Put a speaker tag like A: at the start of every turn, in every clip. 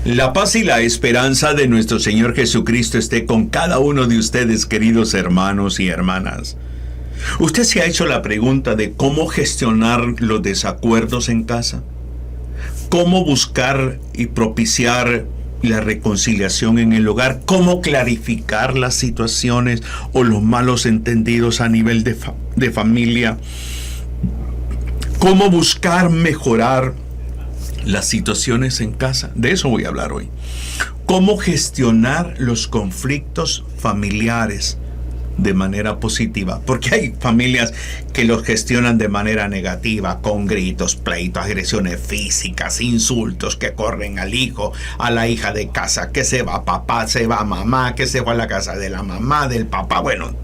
A: La paz y la esperanza de nuestro Señor Jesucristo esté con cada uno de ustedes, queridos hermanos y hermanas. ¿Usted se ha hecho la pregunta de cómo gestionar los desacuerdos en casa? ¿Cómo buscar y propiciar la reconciliación en el hogar? ¿Cómo clarificar las situaciones o los malos entendidos a nivel de familia? ¿Cómo buscar mejorar las situaciones en casa? De eso voy a hablar hoy. ¿Cómo gestionar los conflictos familiares de manera positiva? Porque hay familias que los gestionan de manera negativa, con gritos, pleitos, agresiones físicas, insultos que corren al hijo, a la hija de casa, que se va papá, se va mamá, que se va a la casa de la mamá, del papá. Bueno,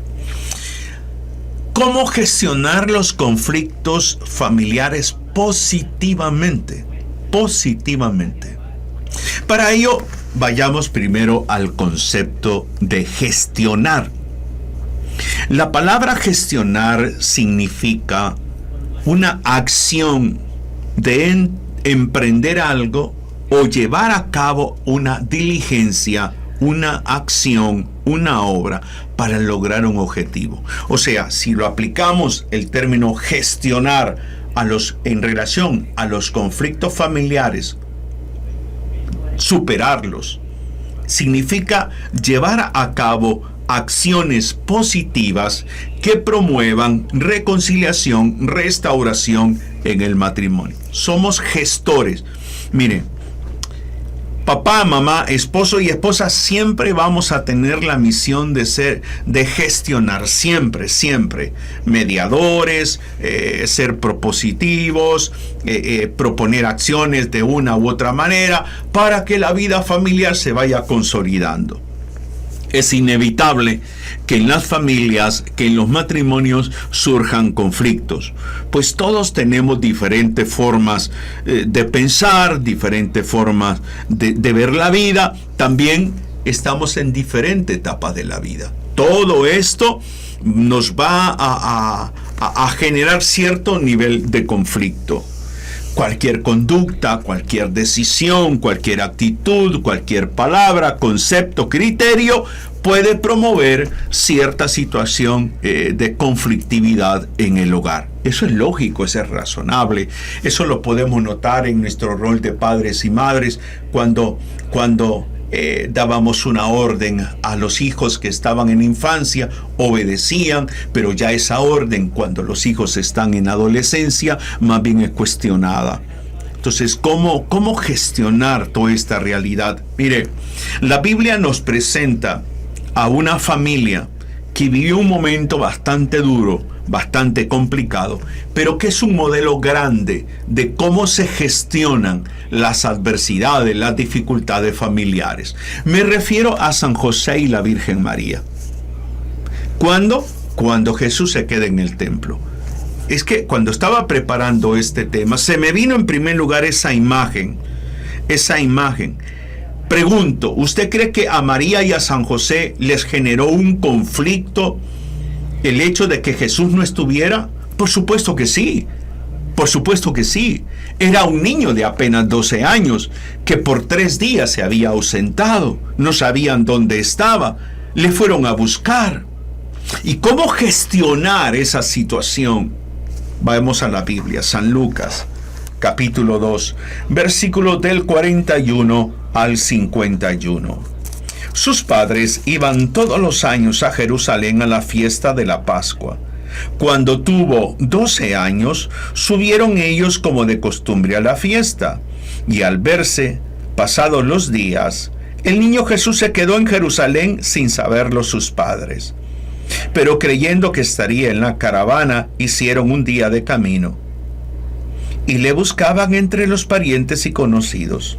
A: ¿cómo gestionar los conflictos familiares positivamente? Positivamente. Para ello, vayamos primero al concepto de gestionar. La palabra gestionar significa una acción de emprender algo o llevar a cabo una diligencia, una acción, una obra para lograr un objetivo. O sea, si lo aplicamos el término gestionar en relación a los conflictos familiares, superarlos, significa llevar a cabo acciones positivas que promuevan reconciliación, restauración en el matrimonio. Somos gestores. Miren, papá, mamá, esposo y esposa, siempre vamos a tener la misión de gestionar, siempre, mediadores, ser propositivos, proponer acciones de una u otra manera para que la vida familiar se vaya consolidando. Es inevitable que en las familias, que en los matrimonios surjan conflictos, pues todos tenemos diferentes formas de pensar, diferentes formas de ver la vida. También estamos en diferentes etapas de la vida. Todo esto nos va a generar cierto nivel de conflicto. Cualquier conducta, cualquier decisión, cualquier actitud, cualquier palabra, concepto, criterio puede promover cierta situación de conflictividad en el hogar. Eso es lógico, eso es razonable. Eso lo podemos notar en nuestro rol de padres y madres cuando dábamos una orden a los hijos que estaban en infancia, obedecían, pero ya esa orden, cuando los hijos están en adolescencia, más bien es cuestionada. Entonces, ¿cómo gestionar toda esta realidad? Mire, la Biblia nos presenta a una familia que vivió un momento bastante duro, bastante complicado, pero que es un modelo grande de cómo se gestionan las adversidades, las dificultades familiares. Me refiero a San José y la Virgen María. ¿Cuándo? Cuando Jesús se queda en el templo. Es que cuando estaba preparando este tema, se me vino en primer lugar esa imagen. Pregunto, ¿usted cree que a María y a San José les generó un conflicto el hecho de que Jesús no estuviera? Por supuesto que sí. Por supuesto que sí. Era un niño de apenas 12 años que por 3 días se había ausentado. No sabían dónde estaba. Le fueron a buscar. ¿Y cómo gestionar esa situación? Vamos a la Biblia, San Lucas, capítulo 2, versículos del 41 al 51. Sus padres iban todos los años a Jerusalén a la fiesta de la Pascua. Cuando tuvo 12 años, subieron ellos como de costumbre a la fiesta. Y al verse, pasados los días, el niño Jesús se quedó en Jerusalén sin saberlo sus padres. Pero creyendo que estaría en la caravana, hicieron un día de camino. Y le buscaban entre los parientes y conocidos.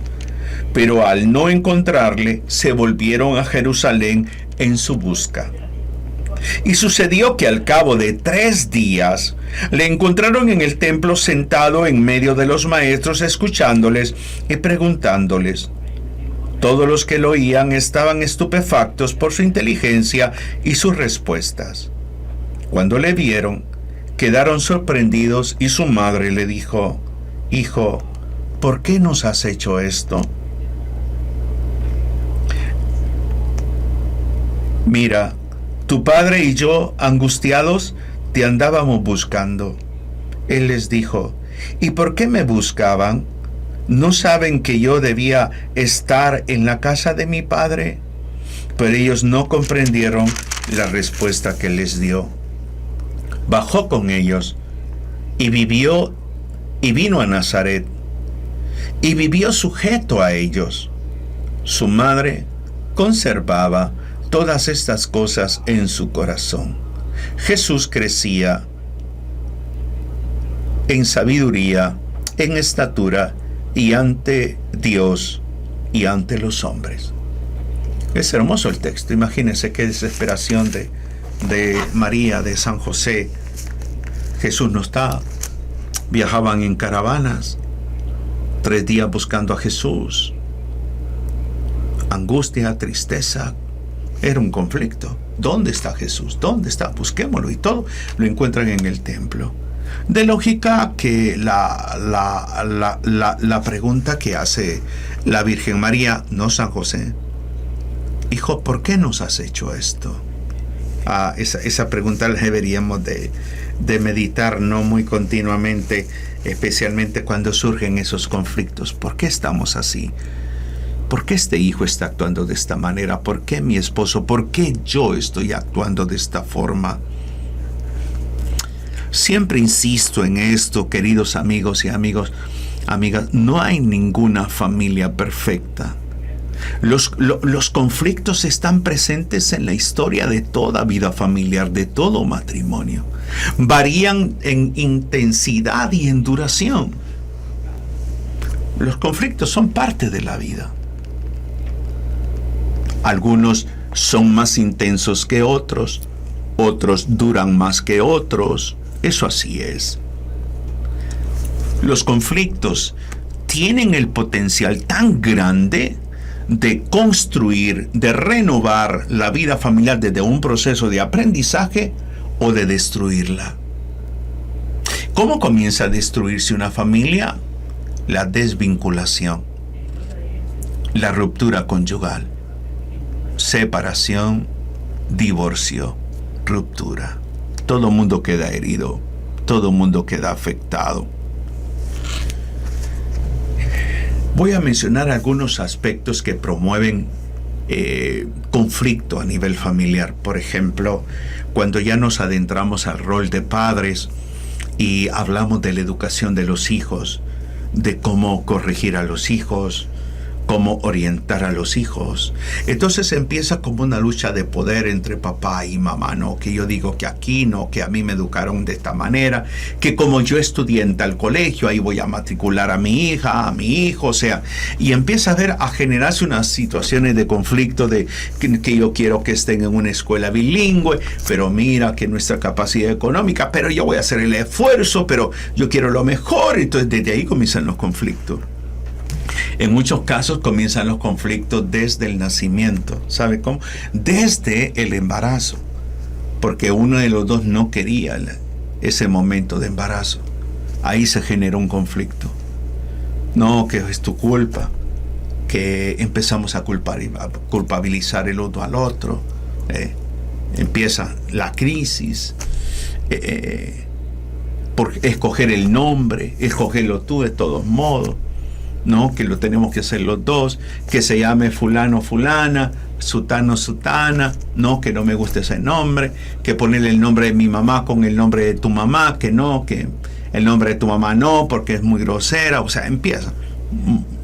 A: Pero al no encontrarle, se volvieron a Jerusalén en su busca. Y sucedió que al cabo de 3 días, le encontraron en el templo sentado en medio de los maestros, escuchándoles y preguntándoles. Todos los que lo oían estaban estupefactos por su inteligencia y sus respuestas. Cuando le vieron, quedaron sorprendidos y su madre le dijo, «Hijo, ¿por qué nos has hecho esto?» Mira, tu padre y yo, angustiados, te andábamos buscando. Él les dijo, ¿y por qué me buscaban? ¿No saben que yo debía estar en la casa de mi padre? Pero ellos no comprendieron la respuesta que les dio. Bajó con ellos y vino a Nazaret y vivió sujeto a ellos. Su madre conservaba todas estas cosas en su corazón. Jesús crecía en sabiduría, en estatura y ante Dios y ante los hombres. Es hermoso el texto. Imagínense qué desesperación de María, de San José. Jesús no está. Viajaban en caravanas, 3 días buscando a Jesús. Angustia, tristeza. Era un conflicto. ¿Dónde está Jesús? ¿Dónde está? Busquémoslo. Y todo lo encuentran en el templo. De lógica que la pregunta que hace la Virgen María, no San José, hijo, ¿por qué nos has hecho esto? Esa pregunta la deberíamos de meditar, no muy continuamente, especialmente cuando surgen esos conflictos. ¿Por qué estamos así? ¿Por qué este hijo está actuando de esta manera? ¿Por qué mi esposo? ¿Por qué yo estoy actuando de esta forma? Siempre insisto en esto, queridos amigos y amigas, no hay ninguna familia perfecta. Los conflictos están presentes en la historia de toda vida familiar, de todo matrimonio. Varían en intensidad y en duración. Los conflictos son parte de la vida. Algunos son más intensos que otros, otros duran más que otros. Eso así es. Los conflictos tienen el potencial tan grande de construir, de renovar la vida familiar desde un proceso de aprendizaje o de destruirla. ¿Cómo comienza a destruirse una familia? La desvinculación, la ruptura conyugal, separación, divorcio, ruptura. Todo el mundo queda herido, todo el mundo queda afectado. Voy a mencionar algunos aspectos que promueven conflicto a nivel familiar. Por ejemplo, cuando ya nos adentramos al rol de padres y hablamos de la educación de los hijos, de cómo corregir a los hijos, cómo orientar a los hijos. Entonces empieza como una lucha de poder entre papá y mamá, ¿no? Que yo digo que aquí, no, que a mí me educaron de esta manera, que como yo estudié en tal colegio, ahí voy a matricular a mi hija, a mi hijo, o sea, y empieza a generarse unas situaciones de conflicto de que yo quiero que estén en una escuela bilingüe, pero mira que nuestra capacidad económica, pero yo voy a hacer el esfuerzo, pero yo quiero lo mejor. Entonces desde ahí comienzan los conflictos. En muchos casos comienzan los conflictos desde el nacimiento. ¿Sabe cómo? Desde el embarazo. Porque uno de los dos no quería ese momento de embarazo. Ahí se generó un conflicto. No, que es tu culpa. Que empezamos a culpabilizar el uno al otro. Empieza la crisis. Por escoger el nombre, escogerlo tú de todos modos. No, que lo tenemos que hacer los dos, que se llame fulano, fulana, sutano, sutana, no, que no me gusta ese nombre, que ponerle el nombre de mi mamá con el nombre de tu mamá, que no, que el nombre de tu mamá no, porque es muy grosera, o sea, empiezan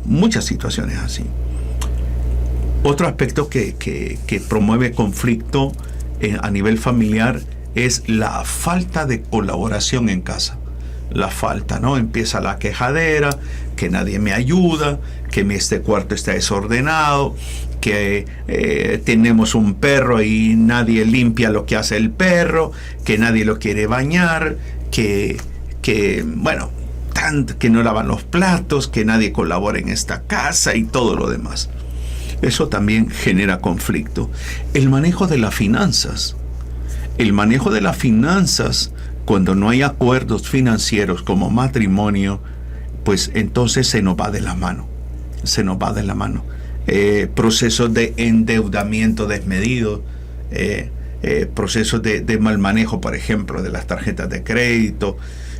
A: muchas situaciones así. Otro aspecto que promueve conflicto a nivel familiar es la falta de colaboración en casa. La falta, ¿no? Empieza la quejadera, que nadie me ayuda, que este cuarto está desordenado, que tenemos un perro y nadie limpia lo que hace el perro, que nadie lo quiere bañar, que bueno, tanto que no lavan los platos, que nadie colabora en esta casa y todo lo demás. Eso también genera conflicto. El manejo de las finanzas. El manejo de las finanzas, cuando no hay acuerdos financieros como matrimonio, pues entonces se nos va de la mano. Se nos va de la mano. Procesos de endeudamiento desmedido procesos de mal manejo, por ejemplo, de las tarjetas de crédito.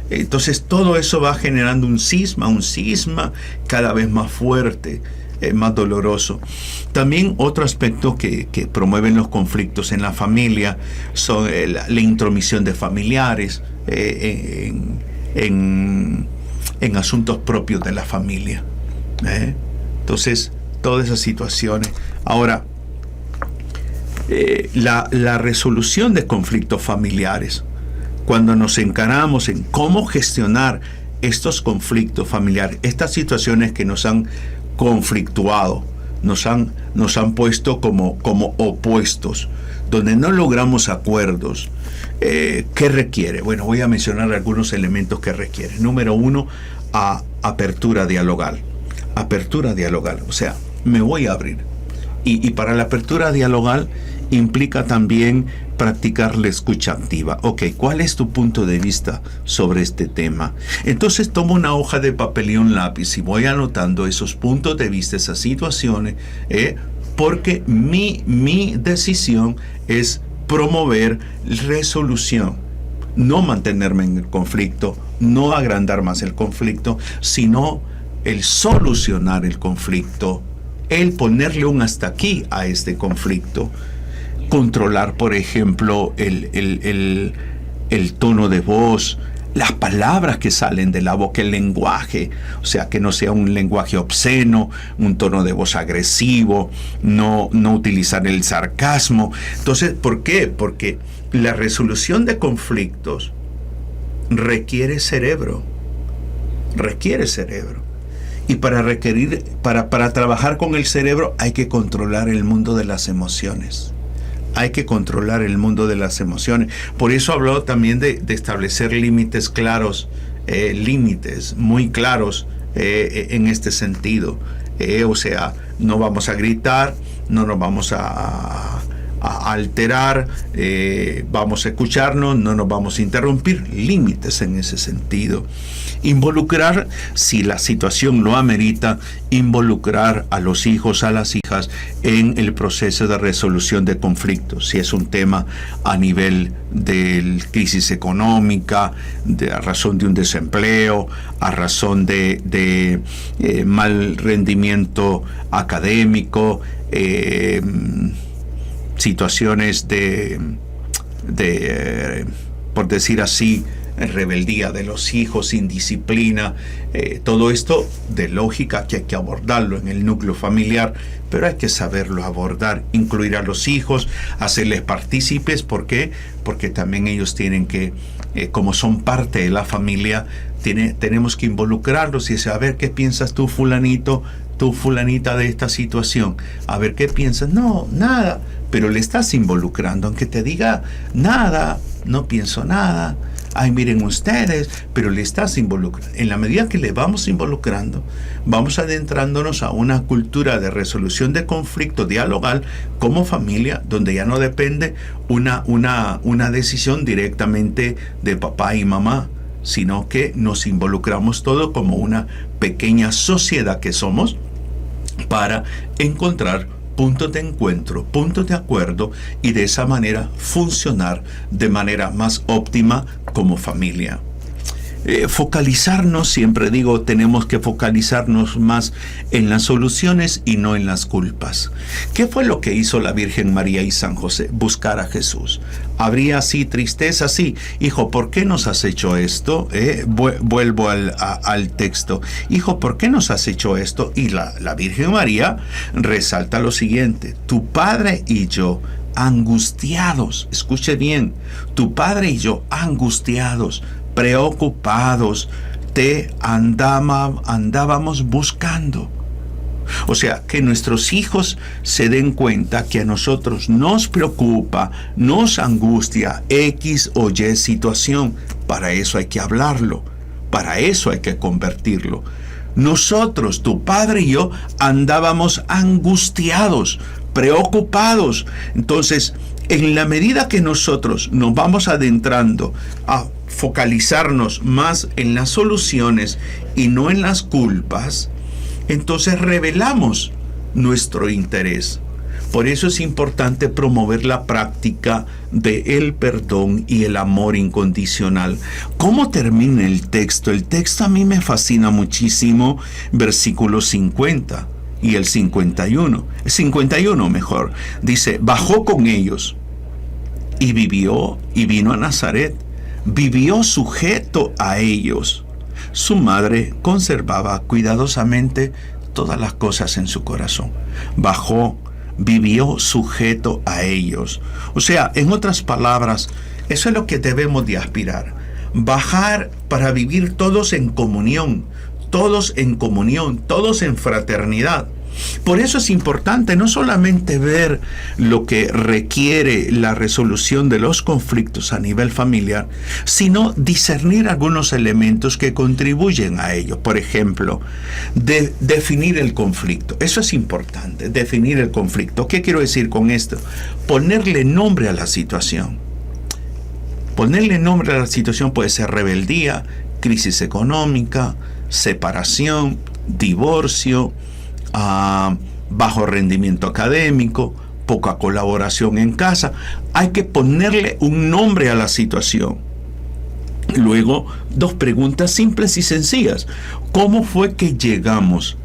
A: Entonces todo eso va generando un cisma cada vez más fuerte, más doloroso. También otro aspecto que promueven los conflictos en la familia son la intromisión de familiares en asuntos propios de la familia. Entonces, todas esas situaciones. Ahora, la resolución de conflictos familiares, cuando nos encaramos en cómo gestionar estos conflictos familiares, estas situaciones que nos han conflictuado, nos han puesto como opuestos, donde no logramos acuerdos, ¿qué requiere? Bueno, voy a mencionar algunos elementos que requiere. Número uno, apertura dialogal. Apertura dialogal, o sea, me voy a abrir. Y para la apertura dialogal implica también practicar la escucha activa. Ok, ¿cuál es tu punto de vista sobre este tema? Entonces tomo una hoja de papel y un lápiz y voy anotando esos puntos de vista, esas situaciones, porque mi decisión es promover resolución, no mantenerme en el conflicto, no agrandar más el conflicto, sino el solucionar el conflicto, el ponerle un hasta aquí a este conflicto. Controlar, por ejemplo, el tono de voz, las palabras que salen de la boca, el lenguaje, o sea, que no sea un lenguaje obsceno, un tono de voz agresivo, no utilizar el sarcasmo. Entonces, ¿por qué? Porque la resolución de conflictos requiere cerebro. Y para trabajar con el cerebro hay que controlar el mundo de las emociones. Por eso habló también de establecer límites claros, límites muy claros en este sentido. O sea, no vamos a gritar, no nos vamos a alterar, vamos a escucharnos, no nos vamos a interrumpir. Límites en ese sentido. Involucrar, si la situación lo amerita, involucrar a los hijos, a las hijas en el proceso de resolución de conflictos. Si es un tema a nivel de crisis económica, a razón de un desempleo, a razón de mal rendimiento académico, situaciones por decir así, rebeldía de los hijos, indisciplina, todo esto de lógica que hay que abordarlo en el núcleo familiar, pero hay que saberlo abordar, incluir a los hijos, hacerles partícipes. ¿Por qué? Porque también ellos tienen que, como son parte de la familia, tenemos que involucrarlos y decir, a ver, ¿qué piensas tú, fulanito, tú, fulanita, de esta situación? A ver, ¿qué piensas? No, nada, pero le estás involucrando, aunque te diga nada, no pienso nada. Ay, miren ustedes, pero le estás involucrando. En la medida que le vamos involucrando, vamos adentrándonos a una cultura de resolución de conflicto dialogal como familia, donde ya no depende una decisión directamente de papá y mamá, sino que nos involucramos todos como una pequeña sociedad que somos para encontrar puntos de encuentro, puntos de acuerdo, y de esa manera funcionar de manera más óptima como familia. Focalizarnos, siempre digo, tenemos que focalizarnos más en las soluciones y no en las culpas. ¿Qué fue lo que hizo la Virgen María y San José? Buscar a Jesús. ¿Habría así tristeza? Sí. Hijo, ¿por qué nos has hecho esto? Vuelvo al texto. Hijo, ¿por qué nos has hecho esto? Y la Virgen María resalta lo siguiente: tu padre y yo angustiados, escuche bien, tu padre y yo angustiados, preocupados, te andábamos buscando. O sea, que nuestros hijos se den cuenta que a nosotros nos preocupa, nos angustia X o Y situación. Para eso hay que hablarlo, para eso hay que convertirlo. Nosotros, tu padre y yo, andábamos angustiados, preocupados. Entonces, en la medida que nosotros nos vamos adentrando a focalizarnos más en las soluciones y no en las culpas, entonces revelamos nuestro interés. Por eso es importante promover la práctica del perdón y el amor incondicional. ¿Cómo termina el texto? El texto a mí me fascina muchísimo, versículo 50 y el 51. El 51 mejor. Dice, bajó con ellos y vivió y vino a Nazaret. Vivió sujeto a ellos. Su madre conservaba cuidadosamente todas las cosas en su corazón. Bajó, vivió sujeto a ellos. O sea, en otras palabras, eso es lo que debemos de aspirar. Bajar para vivir todos en comunión, todos en fraternidad. Por eso es importante no solamente ver lo que requiere la resolución de los conflictos a nivel familiar, sino discernir algunos elementos que contribuyen a ello. Por ejemplo, definir el conflicto. Eso es importante, definir el conflicto. ¿Qué quiero decir con esto? Ponerle nombre a la situación. Ponerle nombre a la situación puede ser rebeldía, crisis económica, separación, divorcio, bajo rendimiento académico, poca colaboración en casa. Hay que ponerle un nombre a la situación. Luego, dos preguntas simples y sencillas. ¿Cómo fue que llegamos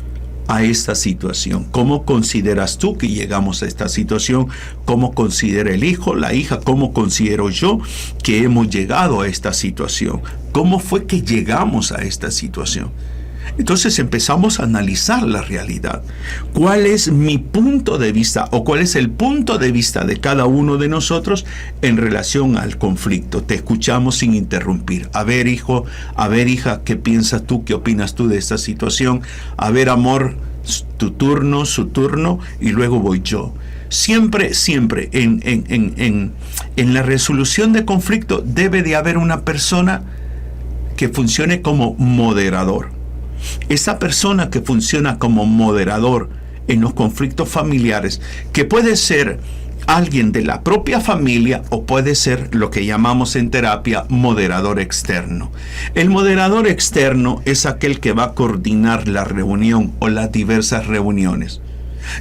A: a esta situación? ¿Cómo consideras tú que llegamos a esta situación? ¿Cómo considera el hijo, la hija? ¿Cómo considero yo que hemos llegado a esta situación? ¿Cómo fue que llegamos a esta situación? Entonces empezamos a analizar la realidad. ¿Cuál es mi punto de vista o cuál es el punto de vista de cada uno de nosotros en relación al conflicto? Te escuchamos sin interrumpir. A ver, hijo, a ver, hija, ¿qué piensas tú? ¿Qué opinas tú de esta situación? A ver, amor, tu turno, su turno, y luego voy yo. Siempre en la resolución de conflicto debe de haber una persona que funcione como moderador. Esa persona que funciona como moderador en los conflictos familiares, que puede ser alguien de la propia familia o puede ser lo que llamamos en terapia moderador externo. El moderador externo es aquel que va a coordinar la reunión o las diversas reuniones.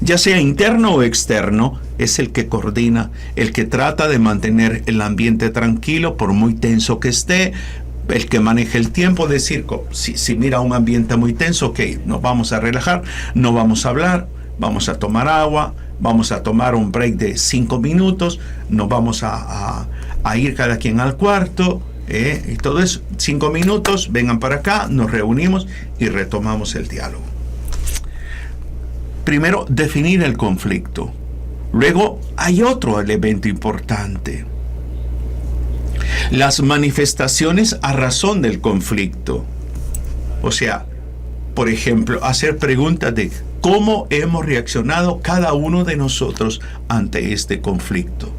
A: Ya sea interno o externo, es el que coordina, el que trata de mantener el ambiente tranquilo por muy tenso que esté, el que maneja el tiempo, decir, si mira un ambiente muy tenso, ok, nos vamos a relajar, no vamos a hablar, vamos a tomar agua, vamos a tomar un break de 5 minutos, nos vamos a ir cada quien al cuarto, y todo eso, 5 minutos, vengan para acá, nos reunimos y retomamos el diálogo. Primero, definir el conflicto. Luego, hay otro elemento importante. Las manifestaciones a razón del conflicto. O sea, por ejemplo, hacer preguntas de cómo hemos reaccionado cada uno de nosotros ante este conflicto.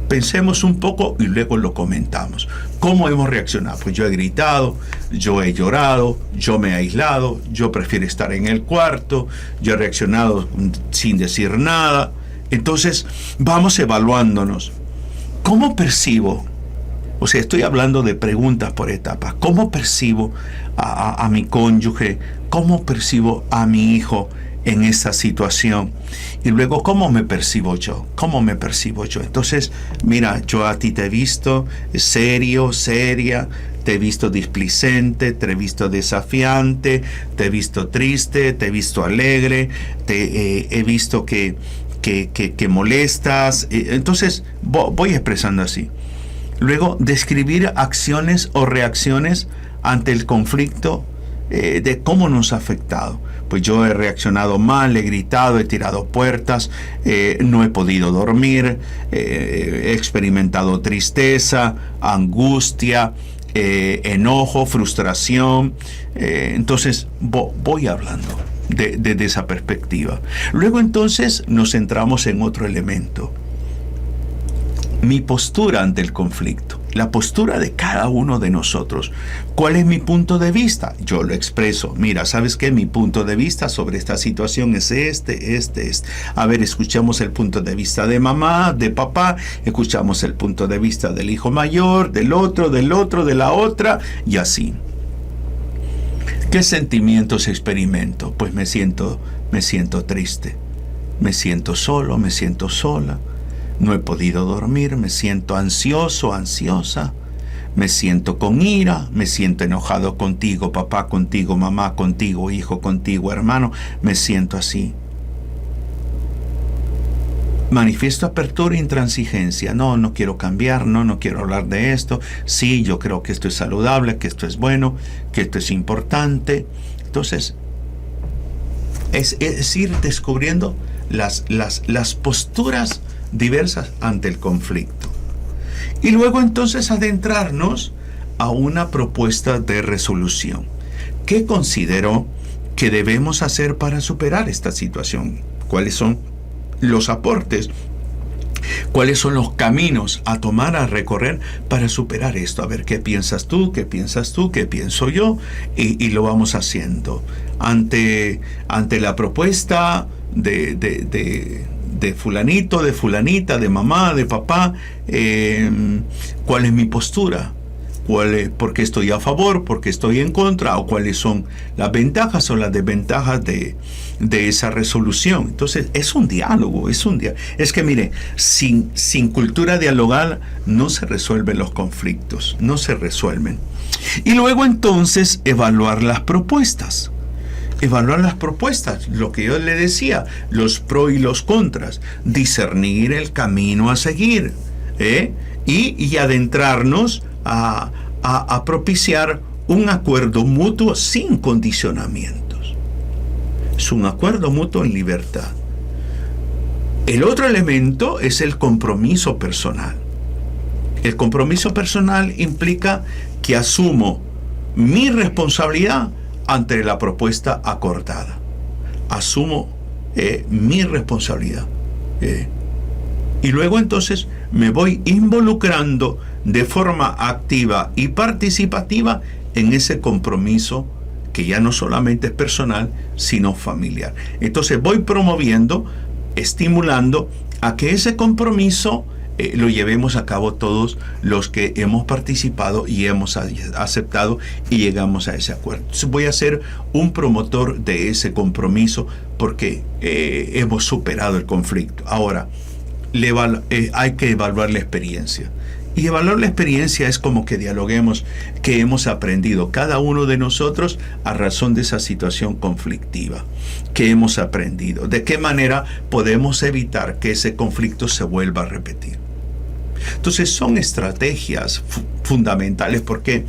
A: Pensemos un poco y luego lo comentamos. ¿Cómo hemos reaccionado? Pues yo he gritado, yo he llorado, yo me he aislado, yo prefiero estar en el cuarto, yo he reaccionado sin decir nada. Entonces, vamos evaluándonos. ¿Cómo percibo? O sea, estoy hablando de preguntas por etapas. ¿Cómo percibo a mi cónyuge? ¿Cómo percibo a mi hijo en esa situación? Y luego, ¿cómo me percibo yo? ¿Cómo me percibo yo? Entonces, mira, yo a ti te he visto serio, seria, te he visto displicente, te he visto desafiante, te he visto triste, te he visto alegre, te he visto que molestas. Entonces, voy expresando así. Luego, describir acciones o reacciones ante el conflicto, de cómo nos ha afectado. Pues yo he reaccionado mal, he gritado, he tirado puertas, no he podido dormir, he experimentado tristeza, angustia, enojo, frustración. Entonces, voy hablando desde esa perspectiva. Luego, entonces, nos centramos en otro elemento. Mi postura ante el conflicto, la postura de cada uno de nosotros. ¿Cuál es mi punto de vista? Yo lo expreso. Mira, ¿sabes qué? Mi punto de vista sobre esta situación es este. A ver, escuchamos el punto de vista de mamá, de papá, escuchamos el punto de vista del hijo mayor, del otro, de la otra, y así. ¿Qué sentimientos experimento? Pues me siento triste. me siento solo, me siento sola, no he podido dormir, me siento ansioso, ansiosa, me siento con ira, me siento enojado contigo, papá, contigo, mamá, contigo, hijo, contigo, hermano, me siento así. Manifiesto apertura e intransigencia. No quiero cambiar, no quiero hablar de esto. Sí, yo creo que esto es saludable, que esto es bueno, que esto es importante. Entonces, es ir descubriendo las posturas diversas ante el conflicto. Y luego entonces adentrarnos a una propuesta de resolución. ¿Qué considero que debemos hacer para superar esta situación? ¿Cuáles son los aportes? ¿Cuáles son los caminos a tomar, a recorrer para superar esto? A ver, ¿qué piensas tú? ¿Qué piensas tú? ¿Qué pienso yo? Y lo vamos haciendo. Ante la propuesta de fulanito, de fulanita, de mamá, de papá, ¿cuál es mi postura? ¿Por qué estoy a favor? ¿Por qué estoy en contra? ¿O cuáles son las ventajas o las desventajas de esa resolución? Entonces, es un diálogo, Es que mire, sin cultura dialogal no se resuelven los conflictos, no se resuelven. Y luego entonces evaluar las propuestas. Lo que yo le decía, los pros y los contras, discernir el camino a seguir, y adentrarnos a propiciar un acuerdo mutuo sin condicionamientos. Es un acuerdo mutuo en libertad. El otro elemento es el compromiso personal. El compromiso personal implica que asumo mi responsabilidad ante la propuesta acordada. Asumo mi responsabilidad. Y luego entonces me voy involucrando de forma activa y participativa en ese compromiso que ya no solamente es personal, sino familiar. Entonces voy promoviendo, estimulando a que ese compromiso lo llevemos a cabo todos los que hemos participado y hemos aceptado y llegamos a ese acuerdo. Entonces voy a ser un promotor de ese compromiso porque hemos superado el conflicto. Ahora, hay que evaluar la experiencia. Y evaluar la experiencia es como que dialoguemos qué hemos aprendido cada uno de nosotros a razón de esa situación conflictiva. ¿Qué hemos aprendido? ¿De qué manera podemos evitar que ese conflicto se vuelva a repetir? Entonces son estrategias fundamentales. ¿Por qué?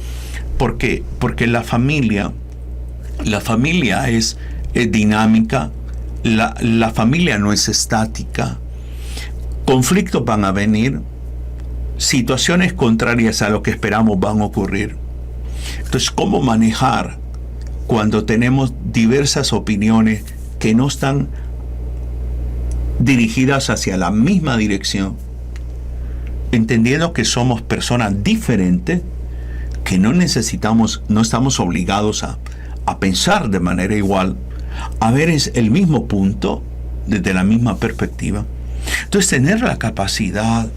A: Porque la familia es dinámica, la familia no es estática. Conflictos van a venir, situaciones contrarias a lo que esperamos van a ocurrir. Entonces, ¿cómo manejar cuando tenemos diversas opiniones que no están dirigidas hacia la misma dirección? Entendiendo que somos personas diferentes, que no estamos obligados a pensar de manera igual, a ver el mismo punto desde la misma perspectiva. Entonces, tener la capacidad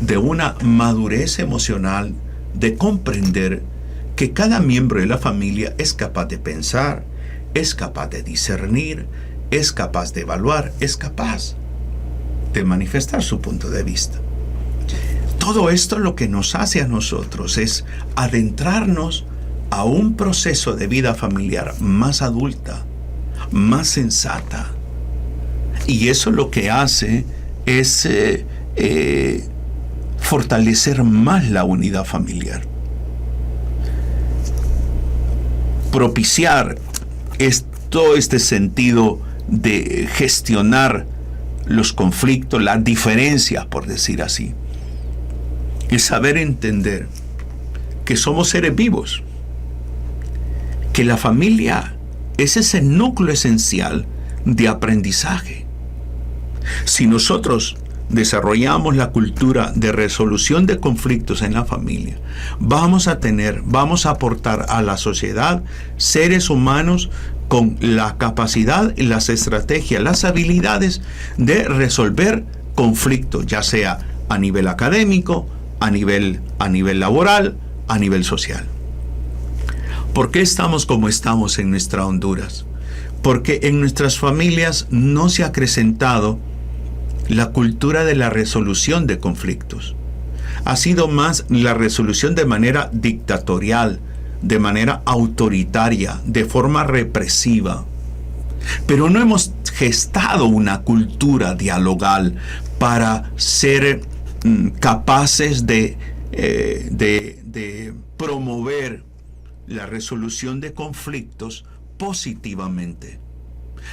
A: de una madurez emocional, de comprender que cada miembro de la familia es capaz de pensar, es capaz de discernir, es capaz de evaluar, es capaz de manifestar su punto de vista. Todo esto lo que nos hace a nosotros es adentrarnos a un proceso de vida familiar más adulta, más sensata. Y eso lo que hace es fortalecer más la unidad familiar. Propiciar todo este sentido de gestionar los conflictos, las diferencias, por decir así. Y saber entender que somos seres vivos, que la familia es ese núcleo esencial de aprendizaje. Si nosotros desarrollamos la cultura de resolución de conflictos en la familia, vamos a aportar a la sociedad seres humanos con la capacidad, las estrategias, las habilidades de resolver conflictos, ya sea a nivel académico, a nivel laboral, a nivel social. ¿Por qué estamos como estamos en nuestra Honduras? porque en nuestras familias no se ha acrecentado la cultura de la resolución de conflictos. Ha sido más la resolución de manera dictatorial, de manera autoritaria, de forma represiva. Pero no hemos gestado una cultura dialogal para ser capaces de promover la resolución de conflictos positivamente.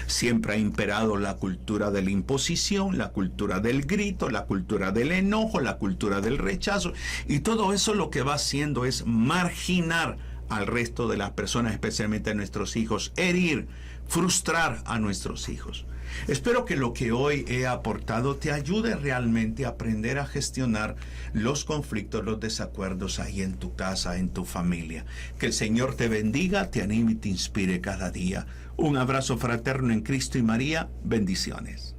A: Siempre ha imperado la cultura de la imposición, la cultura del grito, la cultura del enojo, la cultura del rechazo, y todo eso lo que va haciendo es marginar al resto de las personas, especialmente a nuestros hijos, herir, frustrar a nuestros hijos. Espero que lo que hoy he aportado te ayude realmente a aprender a gestionar los conflictos, los desacuerdos ahí en tu casa, en tu familia. Que el Señor te bendiga, te anime y te inspire cada día. Un abrazo fraterno en Cristo y María. Bendiciones.